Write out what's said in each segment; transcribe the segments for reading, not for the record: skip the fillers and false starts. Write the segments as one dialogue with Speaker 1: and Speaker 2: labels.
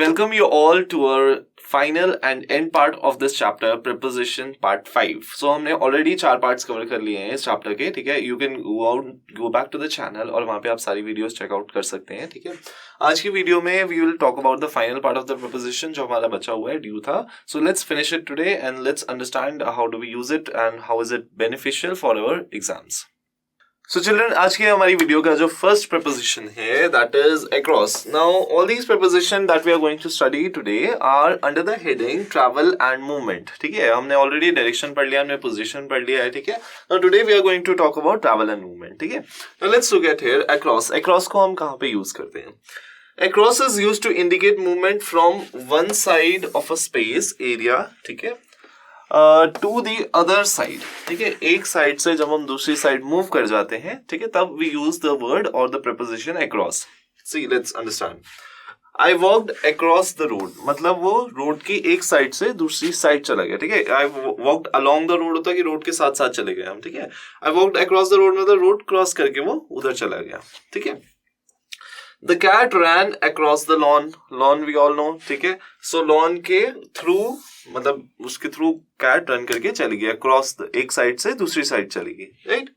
Speaker 1: welcome you all to our final and end part of this chapter, preposition part 5. So हमने already 4 parts cover कर लिए हैं इस chapter के, ठीक है. You can go back to the channel और वहाँ पे आप सारी videos check out कर सकते हैं, ठीक है. आज की वीडियो में we will talk about the final part of the preposition जो हमारा बचा हुआ है due था. So let's finish it today and let's understand how do we use it and how is it beneficial for our exams. So children, आज की हमारी video का जो first preposition है that is across. Now all these prepositions that we are going to study today are under the heading travel and movement. ठीक है, हमने already direction पढ़ लिया, हमने position पढ़ लिया है, ठीक है. Now today we are going to talk about travel and movement. ठीक है. Now let's look at here across. Across को हम कहाँ पे use करते हैं? Across is used to indicate movement from one side of a space area. ठीक है. टू दी अदर साइड, ठीक है. एक साइड से जब हम दूसरी साइड मूव कर जाते हैं, ठीक है, तब वी यूज द वर्ड और the preposition across. See, let's understand. I walked across the road, मतलब वो रोड की एक साइड से दूसरी साइड चला गया, ठीक है. I walked along the road होता है कि रोड के साथ साथ चले गए हम, ठीक है. I walked across the road मतलब रोड क्रॉस करके वो उधर चला गया, ठीक है. The cat ran across the lawn. Lawn we all know, ठीक है. So lawn के through मतलब उसके थ्रू कैट रन करके चली गई अक्रॉस एक साइड से दूसरी साइड चली गई, right.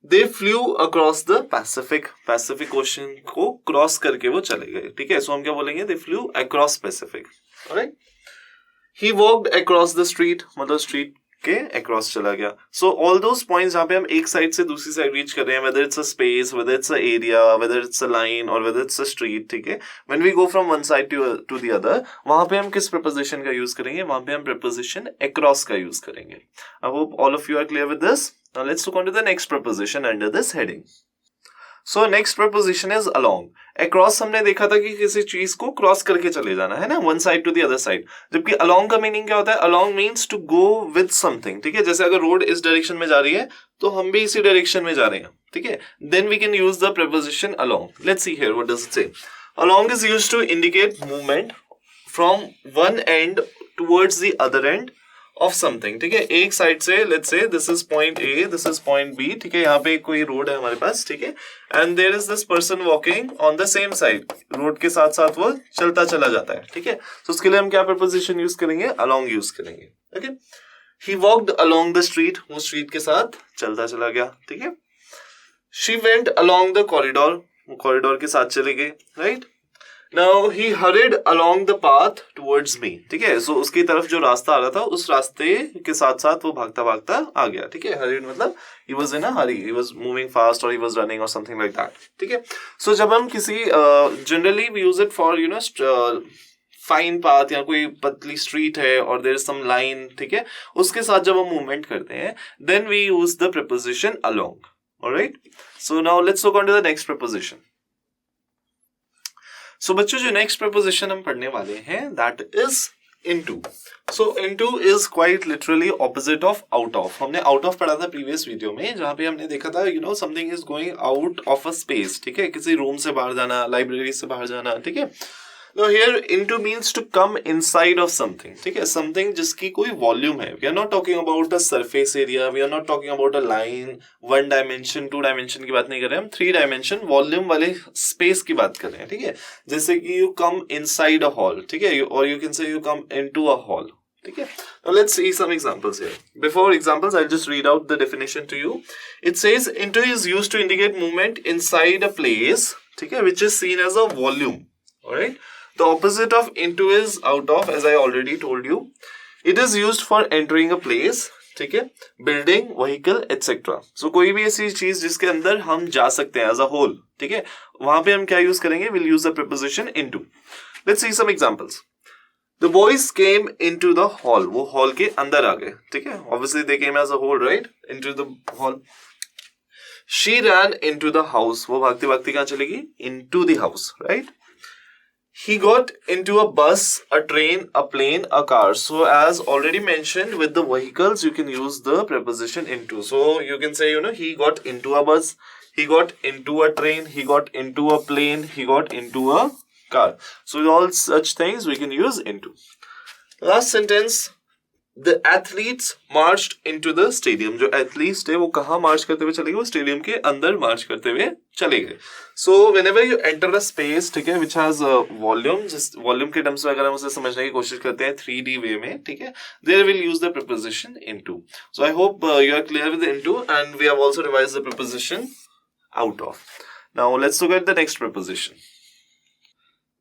Speaker 1: They flu across the Pacific. Pacific ocean को क्रॉस करके वो चले गए, ठीक है. सो हम क्या बोलेंगे? दे flu across Pacific, right. He walked across the street मतलब स्ट्रीट के अक्रॉस चला गया. सो ऑल दोस पॉइंट्स जहाँ पे हम एक साइड से दूसरी साइड रीच कर रहे हैं, whether it's a space, whether it's a area, whether it's a line और वेदर इट्स अ स्ट्रीट, ठीक है. When we go from one side to the other, वहां पे हम किस preposition का यूज करेंगे? वहां पे हम preposition across का यूज करेंगे. I hope all of you are clear with this. Now let's look on to the next preposition under this heading. So next preposition is along. Across हमने देखा था कि किसी चीज को क्रॉस करके चले जाना है ना, one side to the other side. जबकि along का मीनिंग क्या होता है? Along means to go with something, ठीक है. जैसे अगर रोड इस डायरेक्शन में जा रही है तो हम भी इसी डायरेक्शन में जा रहे हैं, ठीक है. Then we can use the preposition along. Let's see here what does it say. Along is used to indicate movement from one end towards the other end of something, ठीक है. एक साइड से let's say this is point A, this is point B, ठीक है. यहाँ पे कोई road है हमारे पास, ठीक है. And there is this person walking on the same side. Road के साथ साथ वो चलता चला जाता है, ठीक है. तो उसके लिए हम क्या preposition यूज करेंगे? along यूज करेंगे, okay. He walked along the street, वो स्ट्रीट के साथ चलता चला गया, ठीक है. She went along the corridor, वो कॉरिडोर के साथ चले गए, right. Now he hurried along the path towards me, ठीक है. So उसकी तरफ जो रास्ता आ रहा था उस रास्ते के साथ साथ वो भागता भागता आ गया, ठीक है. Hurried मतलब he was in a hurry, he was moving fast or he was running or something like that, ठीक है. So जब हम किसी generally we use it for fine path या कोई पतली स्ट्रीट है और देयर इज सम लाइन, ठीक है, उसके साथ जब हम मूवमेंट करते हैं then we use the preposition along. Alright. So now let's look on to the next preposition. So बच्चों जो नेक्स्ट preposition हम पढ़ने वाले हैं that is into. So into is quite literally opposite of out of. हमने out of पढ़ा था previous video में जहाँ पे हमने देखा था something is going out of a space, ठीक है. किसी रूम से बाहर जाना, लाइब्रेरी से बाहर जाना, ठीक है. Now here into means to come inside of something, ठीक है. something जिसकी कोई वॉल्यूम है. We are not talking about a surface area, we are not talking about a line, one dimension, two dimension की बात नहीं कर रहे हैं हम, three dimension वॉल्यूम वाले स्पेस की बात कर रहे हैं, ठीक है. जैसे कि you come inside a hall, ठीक है, or you can say you come into a hall, ठीक है. Now let's see some examples here. Before examples, I'll just read out the definition to you. It says into is used to indicate movement inside a place, ठीक है, which is seen as a volume. Alright. The opposite of into is out of, as I already told you. It is used for entering a place, ठीक है, building, vehicle, etc. So कोई भी ऐसी चीज जिसके अंदर हम जा सकते हैं as a whole, ठीक है, वहां पे हम क्या यूज करेंगे? We'll use the preposition into. Let's see some examples. The boys came into the hall. वो hall के अंदर आ गए, ठीक है. Obviously they came as a whole, right? Into the hall. She ran into the house. वो भागते भागते कहाँ चलेगी? Into the house, right? He got into a bus, a train, a plane, a car. So as already mentioned with the vehicles, you can use the preposition into. So you can say, he got into a bus, he got into a train, he got into a plane, he got into a car. So all such things we can use into. Last sentence, The athletes marched into the stadium. जो athletes थे वो कहाँ march करते हुए चले गए? वो stadium के अंदर march करते हुए चले गए. So whenever you enter a space, ठीक है, which has a volume, जिस volume के terms में अगर हम उसे समझने की कोशिश करते हैं 3D way में, ठीक है, there will use the preposition into. So I hope you are clear with the into, and we have also revised the preposition out of. Now let's look at the next preposition.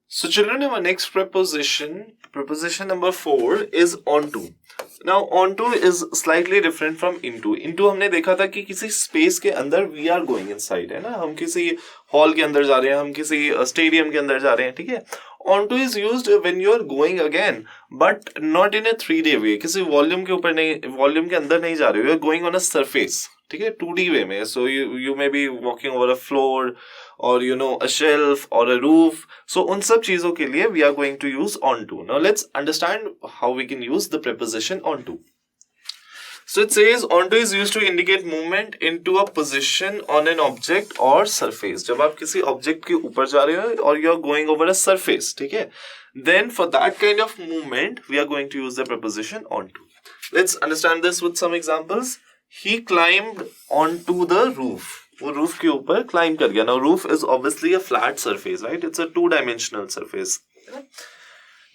Speaker 1: So children, our next preposition number 4 is onto. Now onto is slightly different from into. Into हमने देखा था कि किसी space के अंदर we are going inside, है ना, हम किसी hall के अंदर जा रहे हैं, हम किसी stadium के अंदर जा रहे हैं, ठीक है. Onto is used when you are going again, but not in a 3D way. किसी volume के ऊपर नहीं, volume के अंदर नहीं जा रहे हो, you are going on a surface, ठीक है, 2D way में. So you may be walking over a floor, or you know, a shelf or a roof. So उन सब चीजों के लिए we are going to use onto. Now let's understand how we can use the preposition onto. So it says onto is used to indicate movement into a position on an object or surface. जब आप किसी object के ऊपर जा रहे हो और you are going over a surface, ठीक है, then for that kind of movement we are going to use the preposition onto. Let's understand this with some examples. He climbed onto the roof. वो roof के ऊपर climb कर गया. Now roof is obviously a flat surface, right? It's a two-dimensional surface.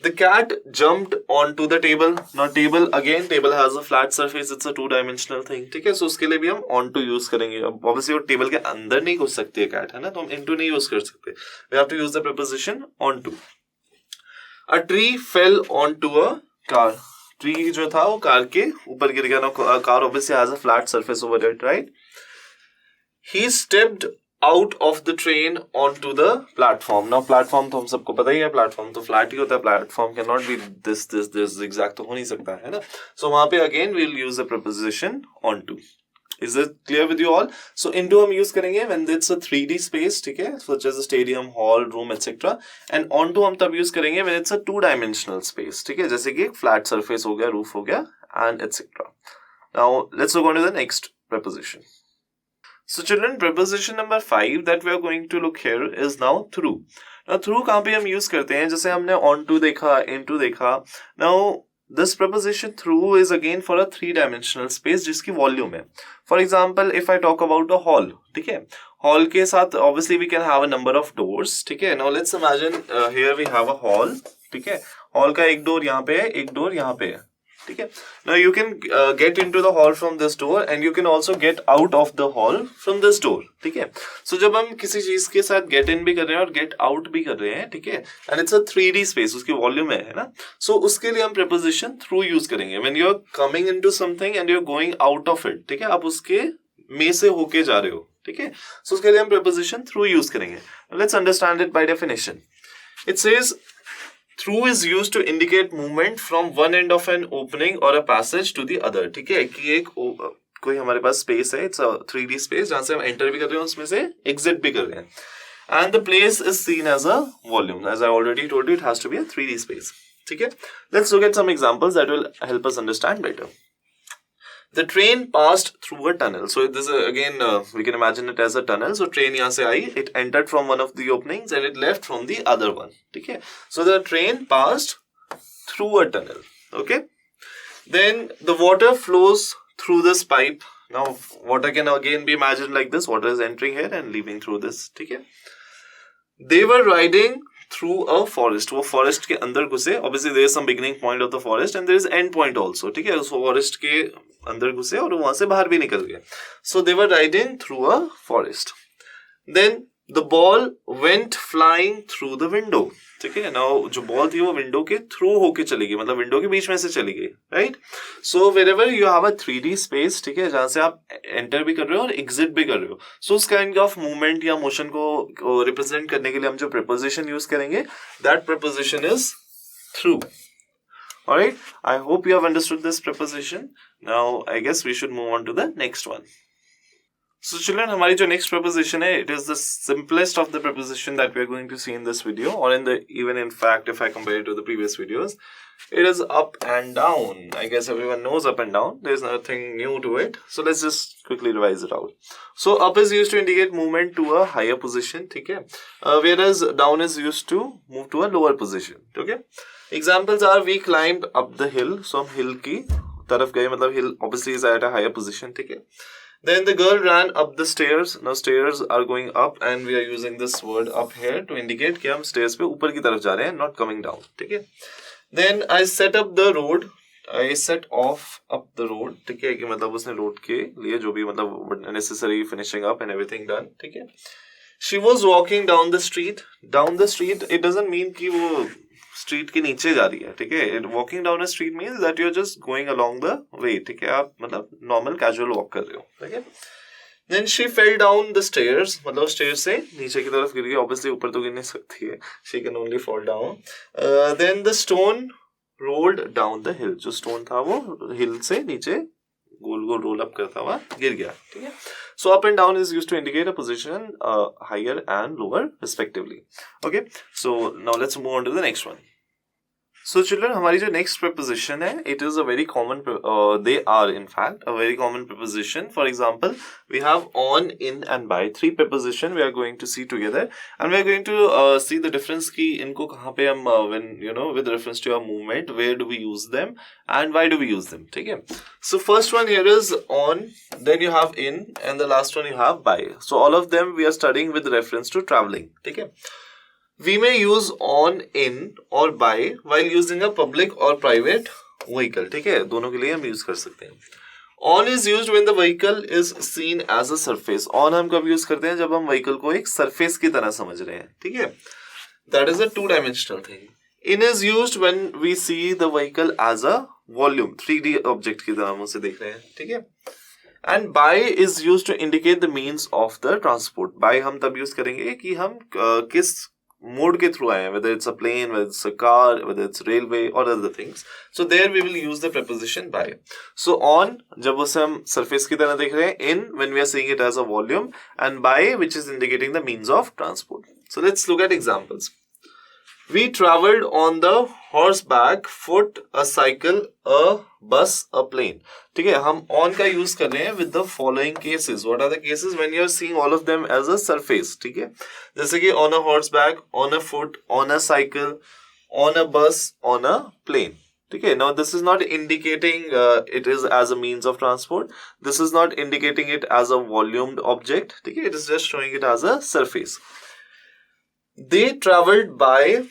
Speaker 1: The cat jumped onto the table. Now table has a flat surface. It's a two-dimensional thing. ठीक है, so उसके लिए भी हम onto use करेंगे. अब obviously वो table के अंदर नहीं घुस सकती है cat, है ना, तो हम into नहीं use कर सकते. We have to use the preposition onto. A tree fell onto a car. Tree जो था वो कार के ऊपर गिर गया. Now car obviously has a flat surface over it, right? He stepped out of the train onto the platform. Now platform तो हम सबको पता ही है, platform तो flat ही होता है. Platform cannot be this zigzag तो हो नहीं सकता है ना. So वहाँ पे again we'll use the preposition onto. Is it clear with you all? So into हम use करेंगे when it's a 3D space, ठीक है, such as a stadium, hall, room, etc. And onto हम तब use करेंगे when it's a two-dimensional space, ठीक है, जैसे कि एक flat surface हो गया, roof हो गया, and etc. Now let's look on to the next preposition. So children, preposition number 5 that we are going to look here is now through. Now through कहाँ पे हम use करते हैं? जैसे हमने onto देखा, into देखा. Now this preposition through is again for a 3-dimensional space जिसकी volume है. For example, if I talk about a hall, ठीक है, hall के साथ obviously we can have a number of doors, ठीक है. Now let's imagine here we have a hall, ठीक है. hall का एक door यहाँ पे है, एक door यहाँ पे है, ठीक है. Now you can get into the hall from this door and you can also get out of the hall from this door, ठीक है. So जब हम किसी चीज के साथ get in भी कर रहे हैं और get out भी कर रहे हैं, ठीक है, and it's a 3D space, उसकी volume है ना, so उसके लिए हम preposition through use करेंगे. When you're coming into something and you're going out of it, ठीक है, आप उसके में से होके जा रहे हो, ठीक है, so उसके लिए हम preposition through use करेंगे. Let's understand it by definition. It says through is used to indicate movement from one end of an opening or a passage to the other. ठीक है, कि एक कोई हमारे पास space है, it's a 3D space जहाँ से हम enter भी कर रहे हैं, उसमें से exit भी कर रहे हैं. And the place is seen as a volume. As I already told you, it has to be a 3D space. ठीक है, let's look at some examples that will help us understand better. The train passed through a tunnel. So this is again we can imagine it as a tunnel. So train यहाँ से आई, it entered from one of the openings and it left from the other one. ठीक है, so the train passed through a tunnel. Okay, then the water flows through this pipe. Now water can again be imagined like this. Water is entering here and leaving through this. ठीक है, they were riding through a forest. वो forest के अंदर घुसे. Obviously there is some beginning point of the forest and there is end point also. ठीक है, उस forest के अंदर घुसे और वहां से बाहर भी निकल गए. So they were riding through a forest. Then the ball went flying through the window. ठीक है, now जो बॉल थी वो विंडो के थ्रू होके चली गई, मतलब विंडो के बीच में से चली गई, right. So wherever you have a 3D space, ठीक है, जहां से आप एंटर भी कर रहे हो और एग्जिट भी कर रहे हो, सो उस काइंड ऑफ मूवमेंट या मोशन को रिप्रेजेंट करने के लिए हम जो प्रीपोजिशन यूज करेंगे, that preposition is through. Alright, I hope you have understood this preposition. Now I guess we should move on to the next one. So children, हमारी जो next preposition है, it is the simplest of the preposition that we are going to see in this video, or even in fact if I compare it to the previous videos, it is up and down. I guess everyone knows up and down. There is nothing new to it. So let's just quickly revise it out. So up is used to indicate movement to a higher position, ठीक है, whereas down is used to move to a lower position. Okay. Examples are we climbed up the hill. So हम hill की तरफ गए मतलब hill obviously is at a higher position, ठीक है. Then the girl ran up the stairs. Now stairs are going up and we are using this word up here to indicate कि हम stairs पे ऊपर की तरफ जा रहे हैं, not coming down, ठीक है. Then I set up the road. I set off up the road, ठीक है, कि मतलब उसने road के लिए जो भी मतलब necessary finishing up and everything done, ठीक है. She was walking down the street. Down the street, it doesn't mean कि वो street के नीचे जा रही है, ठीक है. Walking down a street means that you're just going along the way, ठीक है. आप मतलब normal casual walk कर रहे हो, ठीक है. Then she fell down the stairs. मतलब stairs से नीचे की तरफ गिर गई. Obviously ऊपर तो गिर नहीं सकती है. She can only fall down. Then the stone rolled down the hill. जो stone था वो hill से नीचे गोल गोल रोल अप करता हुआ गिर गया, ठीक है. So up and down is used to indicate a position higher and lower respectively. Okay, so now let's move on to the next one. So children, हमारी जो next preposition है, it is a very common, they are in fact a very common preposition. For example, we have on, in and by. 3 preposition we are going to see together and we are going to see the difference कि इनको कहाँ पे हम when you know with reference to your movement, where do we use them and why do we use them, ठीक है. So first one here is on, then you have in and the last one you have by. So all of them we are studying with reference to traveling, ठीक है. We may use on, in or by while using a public or private vehicle, ठीक है. दोनों के लिए हम use कर सकते हैं. On is used when the vehicle is seen as a surface. On हम कब यूज करते हैं? जब हम vehicle को एक surface की तरह समझ रहे हैं, ठीक है. That is a 2-dimensional thing. In is used when we see the vehicle as a volume, 3D object की तरह हम उसे देख रहे हैं, ठीक है. And by is used to indicate the means of the transport. By हम तब यूज करेंगे कि हम किस मोड के थ्रू आए हैं, whether it's a plane, whether it's a car, whether it's railway or other things. So there we will use the preposition by. So on जब उसे हम surface की तरह देख रहे हैं, in when we are seeing it as a volume, and by which is indicating the means of transport. So let's look at examples. We traveled on the horseback, foot, a cycle, a bus, a plane. ठीक है, हम on का use कर रहे हैं with the following cases. What are the cases? When you are seeing all of them as a surface, ठीक है. जैसे कि on a horseback, on a foot, on a cycle, on a bus, on a plane. ठीक है. Now this is not indicating it is as a means of transport. This is not indicating it as a volumed object. ठीक है. It is just showing it as a surface. They traveled by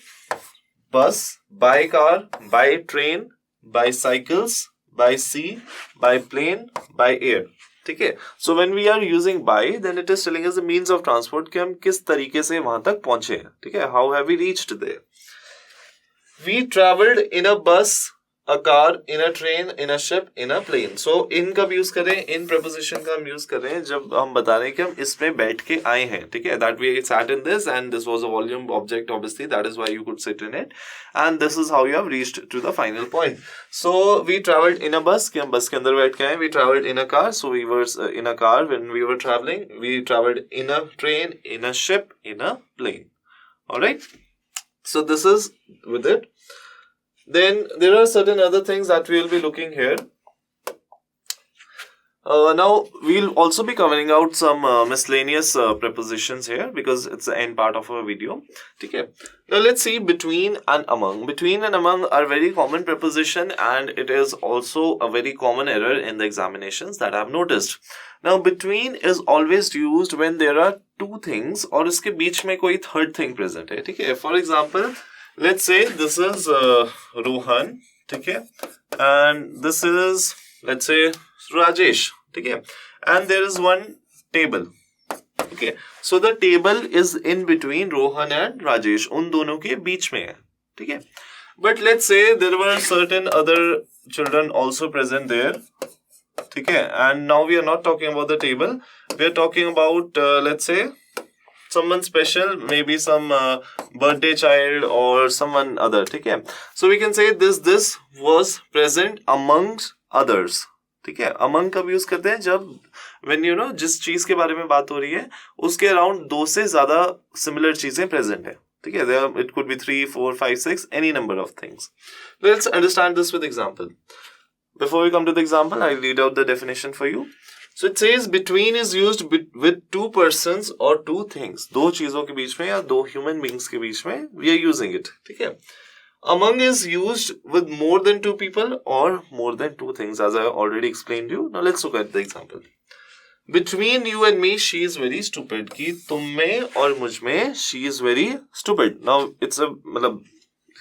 Speaker 1: bus, by car, by train, by cycles, by sea, by plane, by air. ठीक है. So when we are using by, then it is telling us the means of transport कि हम किस तरीके से वहां तक पहुंचे हैं, ठीक है. How have we reached there? We traveled in a bus, a car, in a train, in a ship, in a plane. So in कब यूज करें? In preposition का हम यूज कर रहे हैं जब हम बता रहे हैं कि हम इसमें बैठ के आए हैं, ठीक है. That we sat in this and this was a volume object, obviously that is why you could sit in it and this is how you have reached to the final point. So we traveled in a bus कि हम बस के अंदर बैठ के आए. We traveled in a car, so we were in a car when we were traveling. We traveled in a train, in a ship, in a plane. Alright, so this is with it. Then there are certain other things that we will be looking here. Now we'll also be covering out some miscellaneous prepositions here because it's the end part of our video. Okay. Now let's see between and among. Between and among are very common preposition and it is also a very common error in the examinations that I have noticed. Now between is always used when there are two things और उसके बीच में कोई third thing present है, ठीक है. For example, let's say this is Rohan, ठीक है, and this is let's say Rajesh, ठीक है, and there is one table. Okay, so the table is in between Rohan and Rajesh. उन दोनों के बीच में है, ठीक है. But let's say there were certain other children also present there, ठीक है, and now we are not talking about the table. We are talking about let's say someone special, maybe some birthday child or someone other, ठीक है. So we can say this was present amongst others, ठीक है. among कब use करते हैं? जब when you know जिस चीज के बारे में बात हो रही है उसके अराउंड 2 से ज्यादा सिमिलर चीजें प्रेजेंट है, ठीक है. There it could be 3, 4, 5, 6 any number of things. Let's understand this with example. Before we come to the example, I'll read out the definition for you. So it says between is used with two persons or two things. दो चीजों के बीच में या दो human beings के बीच में we are using it, ठीक है. Among is used with more than two people or more than two things, as I already explained you. Now let's look at the example. Between you and me, she is very stupid. कि तुम में और मुझ में, she is very stupid. Now it's a मतलब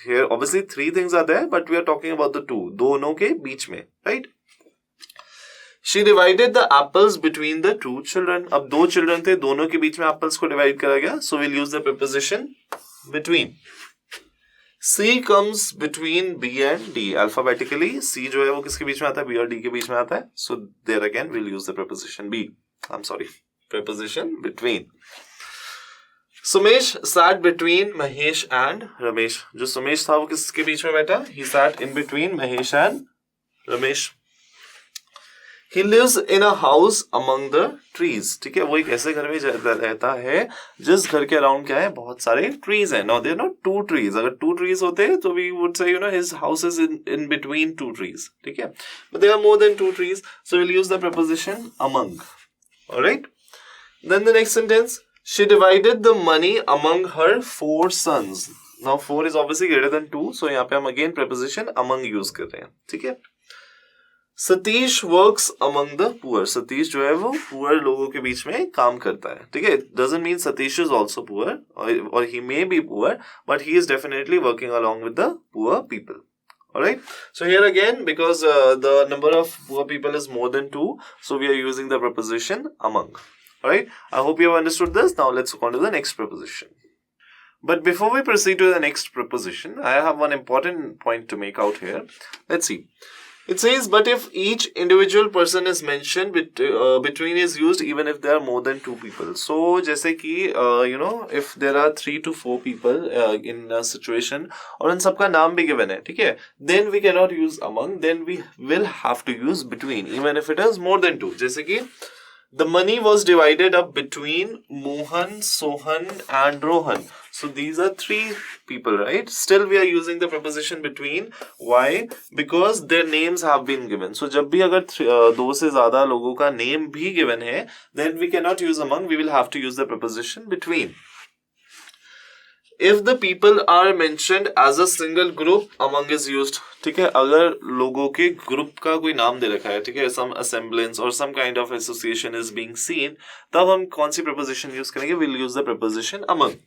Speaker 1: here obviously three things are there, but we are talking about the two. दोनों के बीच में, right? She divided the apples between the two children. अब दो children थे, दोनों के बीच में apples को divide करा गया. So we'll use the preposition between. C comes between B and D. Alphabetically, C जो है वो किसके बीच में आता है? B और D के बीच में आता है. So there again we'll use the preposition B. Preposition between. Sumesh sat between Mahesh and Ramesh. जो सुमेश था वो किसके बीच में बैठा? He sat in between Mahesh and Ramesh. He lives in a house among the trees. ठीक है, वो एक ऐसे घर में रहता है जिस घर के अराउंड क्या है, बहुत सारे trees हैं. Now there are not two trees. अगर two trees होते तो we would say his house is in between two trees. ठीक है, but there are more than two trees, so we'll use the preposition among. All right. Then the next sentence. She divided the money among her 4 sons. Now 4 is obviously greater than 2, so यहाँ पे हम again preposition among use कर रहे हैं. ठीक है. Satish works among the poor. Satish जो है वो पुअर लोगों के बीच में काम करता है. ठीक है, doesn't mean Satish is also poor और he may be poor, but he is definitely working along with the poor people. Alright, so here again, because the number of poor people is more than 2, so we are using the preposition among. Alright, I hope you have understood this. Now let's go on to the next preposition. But before we proceed to the next preposition, I have one important point to make out here. Let's see. It says, but if each individual person is mentioned, between is used even if there are more than 2 people. So, जैसे कि if there are 3 to 4 people in a situation और उन सबका नाम भी given है, ठीक है, then we cannot use among, then we will have to use between, even if it is more than 2. जैसे कि the money was divided up between Mohan, Sohan and Rohan. So these are 3 people, right? Still we are using the preposition between. Why? Because their names have been given. So जब भी अगर 2 से ज़्यादा लोगों का name भी given है, then we cannot use among. We will have to use the preposition between. If the people are mentioned as a single group, among is used. ठीक है, अगर लोगों के ग्रुप का कोई नाम दे रखा है, ठीक है, some assemblance or some kind of association is being seen, तब हम कौन सी preposition use करेंगे? We'll use the preposition among.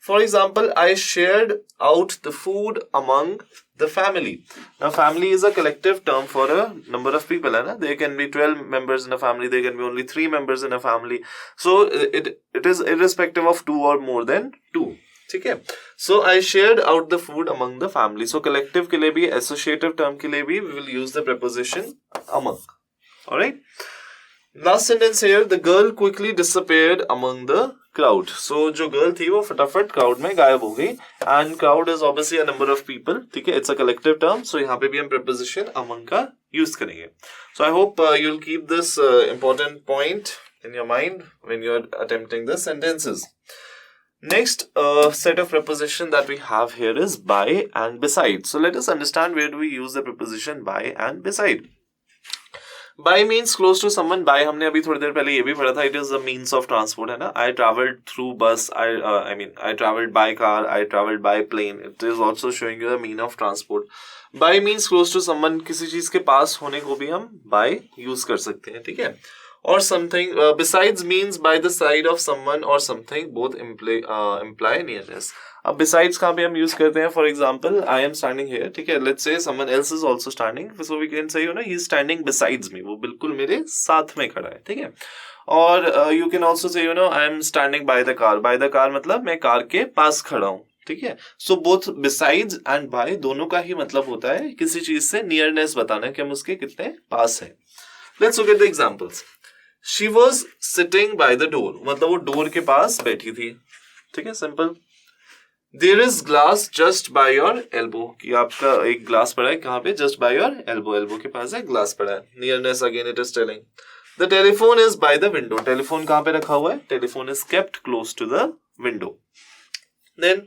Speaker 1: For example, I shared out the food among the family. Now, family is a collective term for a number of people, है ना? There can be 12 members in a family. There can be only 3 members in a family. So it is irrespective of 2 or more than 2. ठीक है. So I shared out the food among the family. So collective के लिए भी, associative term के लिए भी, we will use the preposition among. All right. Last sentence here. The girl quickly disappeared among the crowd. So जो girl थी वो फटाफट crowd में गायब हो गई. And crowd is obviously a number of people. ठीक है. It's a collective term. So यहाँ पे भी हम preposition among का use करेंगे. So I hope you'll keep this important point in your mind when you're attempting the sentences. Next set of preposition that we have here is by and beside. So let us understand where do we use the preposition by and beside. By means close to someone. By हमने अभी थोड़ी देर पहले ये भी पढ़ा था. It is a means of transport, है ना? I traveled through bus. I traveled by car. I traveled by plane. It is also showing you the mean of transport. By means close to someone. किसी चीज के पास होने को भी हम by use कर सकते हैं, ठीक है? Or something besides means by the side of someone or something, both imply nearness. अब besides कहाँ पे हम use करते हैं? For example, I am standing here, ठीक है? Let's say someone else is also standing, so we can say he is standing besides me. वो बिल्कुल मेरे साथ में खड़ा है, ठीक है? और you can also say I am standing by the car. By the car मतलब मैं कार के पास खड़ा हूँ, ठीक है? So both besides and by दोनों का ही मतलब होता है किसी चीज से nearness बताना कि हम उसके कितने पास हैं. Let's look at the examples. She was sitting by the door. मतलब वो डोर के पास बैठी थी, ठीक है? Simple. There is glass just by your elbow. कि आपका एक ग्लास पड़ा है कहाँ पे? Just by your elbow. elbow के पास है, ग्लास पड़ा है. Nearness again it is telling. The telephone is by the window. Telephone कहाँ पे रखा हुआ है? Telephone is kept close to the window. Then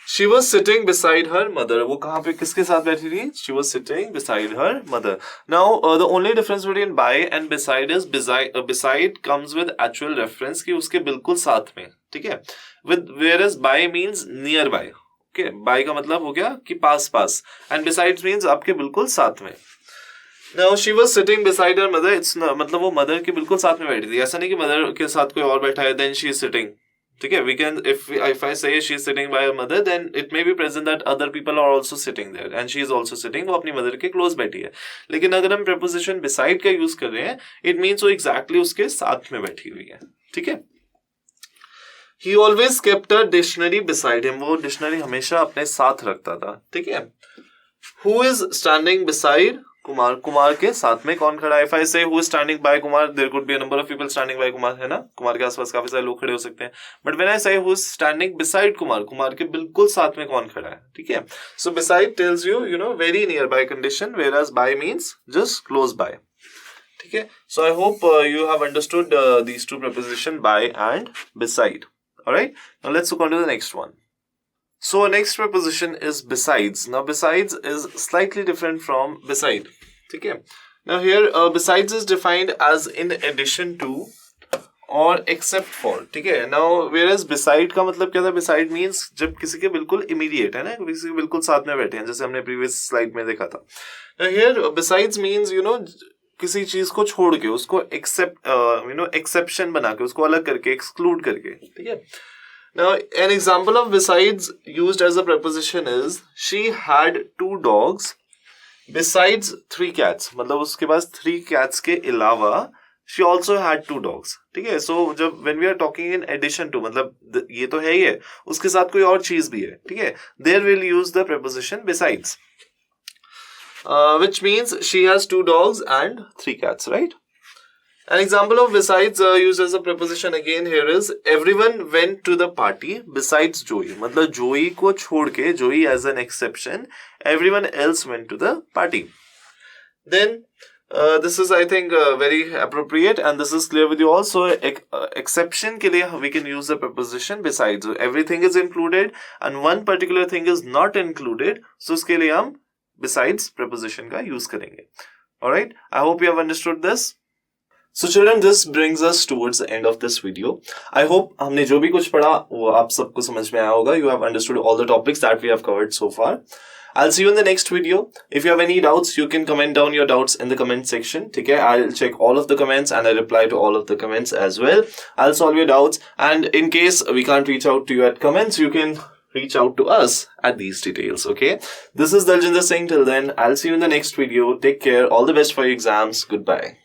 Speaker 1: she was sitting beside her mother. वो कहाँ पे किसके साथ बैठी थी? She was sitting beside her mother. Now the only difference between by and beside is beside comes with actual reference कि उसके बिल्कुल साथ में, ठीक है? With whereas by means nearby. Okay, by का मतलब हो गया कि पास पास, एंड बिसाइड्स मीन्स आपके बिल्कुल साथ में. Now she was sitting beside her mother, it's मतलब वो मदर के बिल्कुल साथ में बैठी थी. ऐसा नहीं कि मदर के साथ कोई और बैठा है देन शी इज सिटिंग. ठीक है, we can if I say she is sitting by her mother, then it may be present that other people are also sitting there and she is also sitting. वो अपनी mother के close बैठी है. लेकिन अगर हम preposition beside का use कर रहे हैं, it means वो exactly उसके साथ में बैठी हुई है. ठीक है. He always kept a dictionary beside him. वो डिक्शनरी हमेशा अपने साथ रखता था. ठीक है. Who is standing beside Kumar? Kumar के साथ में कौन खड़ा है? If I say who is standing by Kumar, there could be a number of people standing by Kumar, है ना? कुमार के आसपास काफी सारे लोग खड़े हो सकते हैं. But when I say who is standing beside Kumar, Kumar के बिल्कुल साथ में कौन खड़ा है? ठीक है. So beside tells you, very nearby condition, whereas by means just close by. ठीक है. So I hope you have understood these two prepositions, by and beside. Alright. Now let's look on to the next one. So next preposition is besides. Now besides is slightly different from beside. Okay. Now here besides is defined as in addition to or except for. ठीक है. Now whereas beside का मतलब क्या था? Beside means जब किसी के बिल्कुल immediate है ना, किसी के बिल्कुल साथ में बैठे हैं, जैसे हमने previous slide में देखा था. Now here besides means किसी चीज को छोड़ के, उसको exception बना के, उसको अलग करके, exclude करके. ठीक है. Now, an example of besides used as a preposition is she had 2 dogs besides 3 cats. मतलब उसके पास 3 cats के अलावा she also had 2 dogs. ठीक है. So जब when we are talking in addition to, मतलब ये तो है ही है, उसके साथ कोई और चीज भी है. ठीक है. There we'll use the preposition besides, which means she has 2 dogs and 3 cats, right? An example of besides used as a preposition again here is everyone went to the party besides Joey. मतलब Joey को छोड़ के, Joey as an exception, everyone else went to the party. Then this is I think very appropriate and this is clear with you also. Exception के लिए we can use the preposition besides. So everything is included and one particular thing is not included. So उसके लिए हम besides preposition का use करेंगे. Alright, I hope you have understood this. So children, this brings us towards the end of this video. I hope हमने जो भी कुछ पढ़ा वो आप सबको समझ में आया होगा. You have understood all the topics that we have covered so far. I'll see you in the next video. If you have any doubts, you can comment down your doubts in the comment section. ठीक है. I'll check all of the comments and I'll reply to all of the comments as well. I'll solve your doubts and in case we can't reach out to you at comments, you can reach out to us at these details. Okay. This is Daljinder saying till then. I'll see you in the next video. Take care. All the best for your exams. Goodbye.